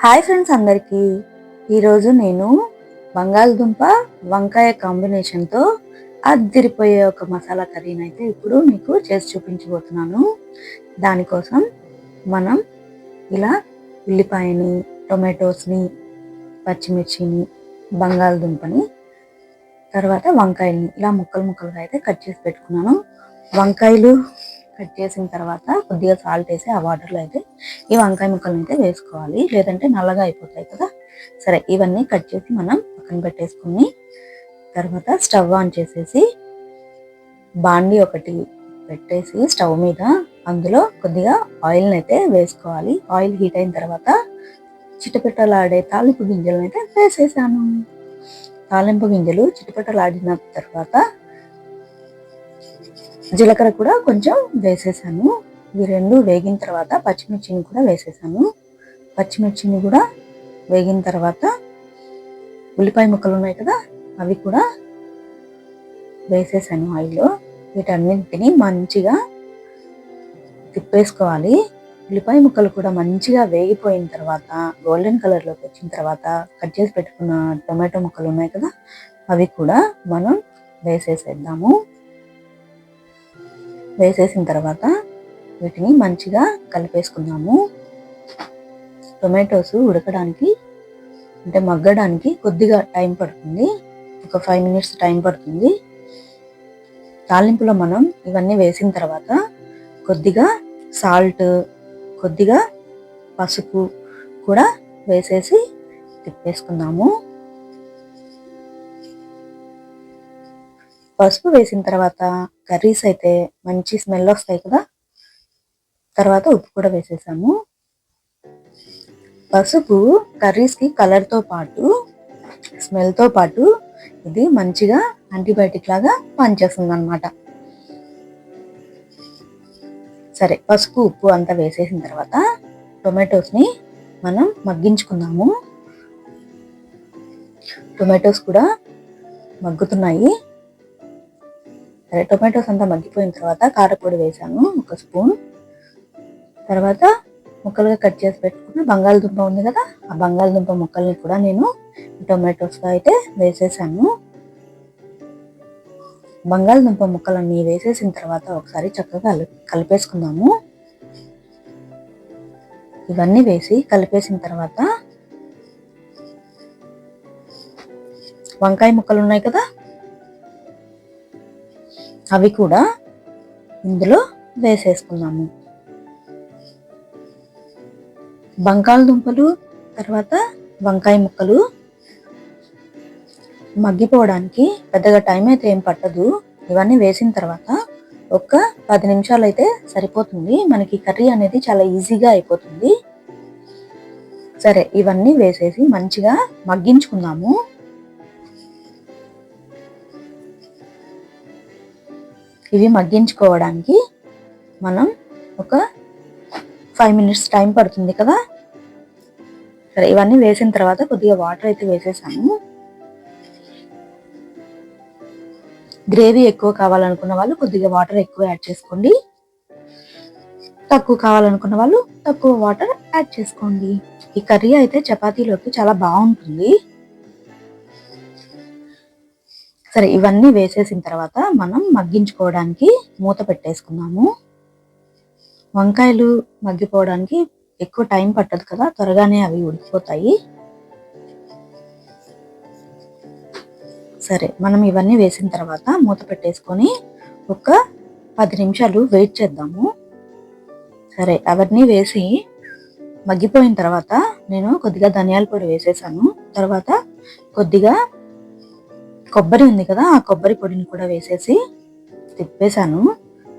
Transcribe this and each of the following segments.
Hi friends అందరికీ. ఈరోజు నేను బంగాళదుంప వంకాయ కాంబినేషన్తో అద్దిరిపోయే ఒక మసాలా కర్రీని అయితే ఇప్పుడు మీకు చేసి చూపించబోతున్నాను. దానికోసం మనం ఇలా ఉల్లిపాయని, టొమాటోస్ని, పచ్చిమిర్చిని, బంగాళదుంపని, తర్వాత వంకాయల్ని ఇలా ముక్కలుగా అయితే కట్ చేసి పెట్టుకున్నాను. వంకాయలు కట్ చేసిన తర్వాత కొద్దిగా సాల్ట్ వేసి ఆ వాటర్లో అయితే ఈ వంకాయ ముక్కలను అయితే వేసుకోవాలి, లేదంటే నల్లగా అయిపోతాయి కదా. సరే, ఇవన్నీ కట్ చేసి మనం పక్కన పెట్టేసుకుని తర్వాత స్టవ్ ఆన్ చేసేసి బాండి ఒకటి పెట్టేసి స్టవ్ మీద అందులో కొద్దిగా ఆయిల్ని అయితే వేసుకోవాలి. ఆయిల్ హీట్ అయిన తర్వాత చిటపెట్టలాడే తాలింపు గింజలను అయితే వేసేసాను. తాలింపు గింజలు చిటపెట్టలాడిన తర్వాత జీలకర్ర కూడా కొంచెం వేసేసాను. ఇవి రెండు వేగిన తర్వాత పచ్చిమిర్చిని కూడా వేసేసాను. పచ్చిమిర్చిని కూడా వేగిన తర్వాత ఉల్లిపాయ ముక్కలు ఉన్నాయి కదా, అవి కూడా వేసేసాను ఆయిల్లో. వీటన్నింటిని మంచిగా తిప్పేసుకోవాలి. ఉల్లిపాయ ముక్కలు కూడా మంచిగా వేగిపోయిన తర్వాత గోల్డెన్ కలర్లోకి వచ్చిన తర్వాత కట్ చేసి పెట్టుకున్న టొమాటో ముక్కలు ఉన్నాయి కదా, అవి కూడా మనం వేసేసేద్దాము. వేసేసిన తర్వాత వీటిని మంచిగా కలిపేసుకుందాము. టొమాటోస్ ఉడకడానికి అంటే మగ్గడానికి కొద్దిగా టైం పడుతుంది, ఒక 5 minutes టైం పడుతుంది. తాలింపులో మనం ఇవన్నీ వేసిన తర్వాత కొద్దిగా సాల్ట్, కొద్దిగా పసుపు కూడా వేసేసి తిప్పేసుకుందాము. పసుపు వేసిన తర్వాత కర్రీస్ అయితే మంచి స్మెల్ వస్తాయి కదా. తర్వాత ఉప్పు కూడా వేసేసాము. పసుపు కర్రీస్కి కలర్తో పాటు స్మెల్తో పాటు ఇది మంచిగా యాంటీబయాటిక్ లాగా పనిచేస్తుంది అన్నమాట. సరే, పసుపు ఉప్పు అంతా వేసేసిన తర్వాత టొమాటోస్ని మనం మగ్గించుకుందాము. టొమాటోస్ కూడా మగ్గుతున్నాయి. సరే, టొమాటోస్ అంతా మగ్గిపోయిన తర్వాత కారపొడి వేసాను 1 స్పూన్. తర్వాత ముక్కలుగా కట్ చేసి పెట్టుకున్న బంగాళదుంప ఉంది కదా, ఆ బంగాళదుంప ముక్కల్ని కూడా నేను టొమాటోస్లో అయితే వేసేసాను. బంగాళదుంప ముక్కలన్నీ వేసేసిన తర్వాత ఒకసారి చక్కగా కలిపేసుకుందాము. ఇవన్నీ వేసి కలిపేసిన తర్వాత వంకాయ ముక్కలు ఉన్నాయి కదా, అవి కూడా ఇందులో వేసేసుకున్నాము. బంగాళదుంపలు తర్వాత వంకాయ ముక్కలు మగ్గిపోవడానికి పెద్దగా టైం అయితే ఏం పట్టదు. ఇవన్నీ వేసిన తర్వాత ఒక 10 నిమిషాలు అయితే సరిపోతుంది. మనకి కర్రీ అనేది చాలా ఈజీగా అయిపోతుంది. సరే, ఇవన్నీ వేసేసి మంచిగా మగ్గించుకుందాము. ఇవి మగ్గించుకోవడానికి మనం ఒక 5 minutes టైం పడుతుంది కదా. సరే, ఇవన్నీ వేసిన తర్వాత కొద్దిగా వాటర్ అయితే వేసేసాను. గ్రేవీ ఎక్కువ కావాలనుకున్న వాళ్ళు కొద్దిగా వాటర్ ఎక్కువ యాడ్ చేసుకోండి, తక్కువ కావాలనుకున్న వాళ్ళు తక్కువ వాటర్ యాడ్ చేసుకోండి. ఈ కర్రీ అయితే చపాతీలోకి చాలా బాగుంటుంది. సరే, ఇవన్నీ వేసేసిన తర్వాత మనం మగ్గించుకోవడానికి మూత పెట్టేసుకున్నాము. వంకాయలు మగ్గిపోవడానికి ఎక్కువ టైం పట్టదు కదా, త్వరగానే అవి ఉడికిపోతాయి. సరే, మనం ఇవన్నీ వేసిన తర్వాత మూత పెట్టేసుకొని ఒక 10 నిమిషాలు వెయిట్ చేద్దాము. సరే, అవన్నీ వేసి మగ్గిపోయిన తర్వాత నేను కొద్దిగా ధనియాల పొడి వేసేసాను. తర్వాత కొద్దిగా కొబ్బరి ఉంది కదా, ఆ కొబ్బరి పొడిని కూడా వేసేసి తిప్పేశాను.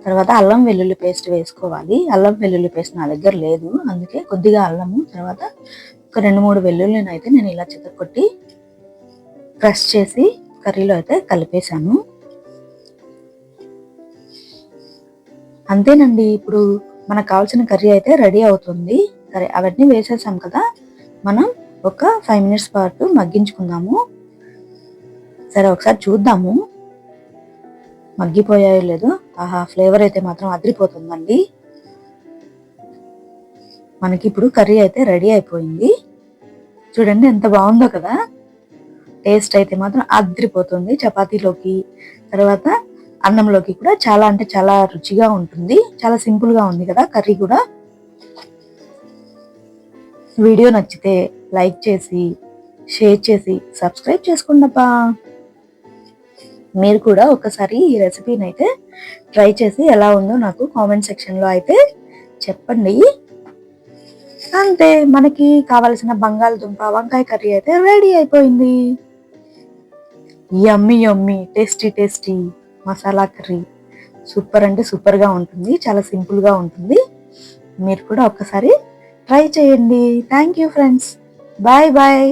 తర్వాత అల్లం వెల్లుల్లి పేస్ట్ వేసుకోవాలి. అల్లం వెల్లుల్లి పేస్ట్ నా దగ్గర లేదు, అందుకే కొద్దిగా అల్లము, తర్వాత ఒక 2-3 వెల్లుల్లిని అయితే నేను ఇలా చితక్కొట్టి క్రష్ చేసి కర్రీలో అయితే కలిపేశాను. అంతేనండి, ఇప్పుడు మనకు కావాల్సిన కర్రీ అయితే రెడీ అవుతుంది. సరే, అవన్నీ వేసేసాం కదా, మనం ఒక 5 minutes పాటు మగ్గించుకుందాము. సరే, ఒకసారి చూద్దాము మగ్గిపోయాయో లేదో. ఆహా, ఫ్లేవర్ అయితే మాత్రం అదిరిపోతుందండి. మనకి ఇప్పుడు కర్రీ అయితే రెడీ అయిపోయింది. చూడండి ఎంత బాగుందో కదా. టేస్ట్ అయితే మాత్రం అదిరిపోతుంది. చపాతీలోకి తర్వాత అన్నంలోకి కూడా చాలా అంటే చాలా రుచిగా ఉంటుంది. చాలా సింపుల్ గా ఉంది కదా కర్రీ కూడా. వీడియో నచ్చితే లైక్ చేసి షేర్ చేసి సబ్స్క్రైబ్ చేసుకోండి అబ్బా. మీరు కూడా ఒకసారి ఈ రెసిపీని అయితే ట్రై చేసి ఎలా ఉందో నాకు కామెంట్ సెక్షన్ లో అయితే చెప్పండి. అంతే, మనకి కావలసిన బంగాళదుంప వంకాయ కర్రీ అయితే రెడీ అయిపోయింది. Yummy yummy tasty tasty masala curry super అంటే సూపర్ గా ఉంటుంది. చాలా సింపుల్ గా ఉంటుంది. మీరు కూడా ఒక్కసారి ట్రై చేయండి. Thank you friends. Bye bye.